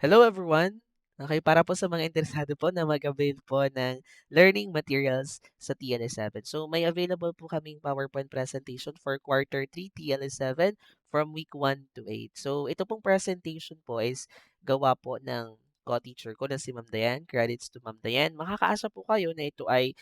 Hello everyone! Okay, para po sa mga interesado po na mag-avail po ng learning materials sa TLS 7. So, may available po kaming PowerPoint presentation for Quarter 3 TLS 7 from week 1 to 8. So, ito pong presentation po is gawa po ng co-teacher ko na si Ma'am Dayan. Credits to Ma'am Dayan. Makakaasa po kayo na ito ay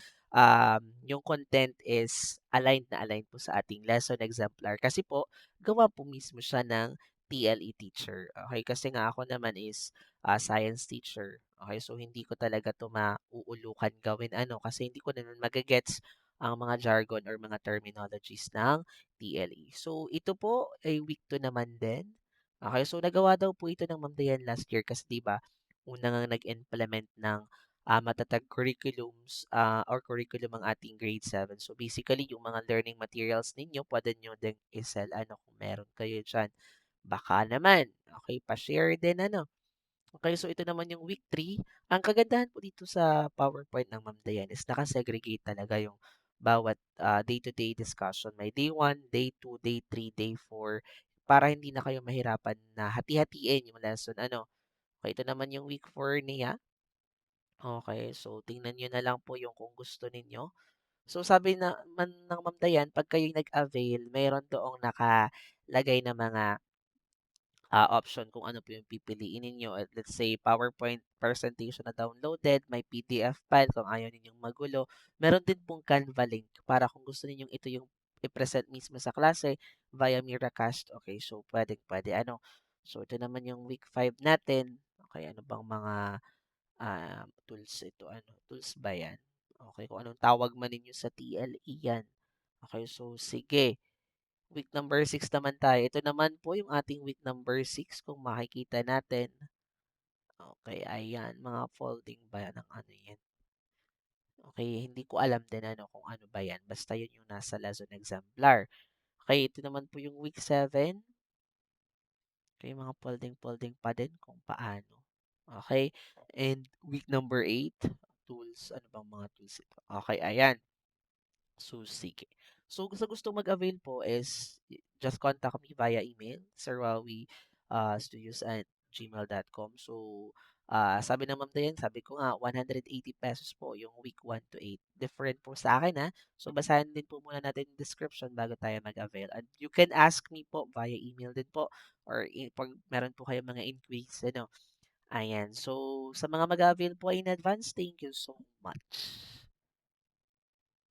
yung content is aligned po sa ating lesson exemplar. Kasi po, gawa po mismo siya ng TLE teacher. Okay, kasi nga ako naman is science teacher. Okay, so hindi ko talaga 'to mauulukan gawin ano, kasi hindi ko naman magagets ang mga jargon or mga terminologies ng TLE. So ito po ay week 2 naman din. Okay, so nagawa daw po ito ng Ma'am Dayan last year kasi 'di ba, una ngang nag-implement ng matatag curriculums or curriculum ang ating grade 7. So basically, yung mga learning materials ninyo, pwede nyo din isell ano kung meron kayo diyan. Baka naman, okay, pa-share din ano. Okay, so ito naman yung week 3. Ang kagandahan po dito sa PowerPoint ng Ma'am Dayan is naka-segregate talaga yung bawat day-to-day discussion. May day 1, day 2, day 3, day 4 para hindi na kayo mahirapan na hati-hatiin yung lesson ano. Okay, ito naman yung week 4 niya. Okay, so tingnan niyo na lang po yung kung gusto ninyo. So sabi naman ng Ma'am Dayan, 'pag kayo'y nag-avail, mayroon doong nakalagay na mga option kung ano po yung pipiliin ninyo. At let's say PowerPoint presentation na downloaded, may PDF file kung ayaw ninyong magulo. Meron din pong Canva link para kung gusto ninyong ito yung i-present mismo sa klase via Miracast. Okay, so pwede ano. So ito naman yung week 5 natin. Okay, ano bang mga tools ito? Ano? Tools ba yan? Okay, kung anong tawag man ninyo sa TLE yan. Okay, so sige. Week number 6 naman tayo. Ito naman po yung ating week number 6 kung makikita natin. Okay, ayan. Mga folding ba yan ng ano yan? Okay, hindi ko alam din ano kung ano ba yan. Basta yun yung nasa lesson exemplar. Okay, ito naman po yung week 7. Okay, mga folding-folding pa din kung paano. Okay, and week number 8, tools. Ano bang mga tools ito? Okay, ayan. So, sige. So, sa gusto mag-avail po is just contact me via email, sirwawi studios@gmail.com. So, sabi ng Ma'am Dayan, sabi ko nga, 180 pesos po yung week 1 to 8. Different po sa akin ha. So, basahin din po muna natin yung description bago tayo mag-avail. And you can ask me po via email din po or pag meron po kayong mga inquiries, ano. Ayan. So, sa mga mag-avail po in advance, thank you so much.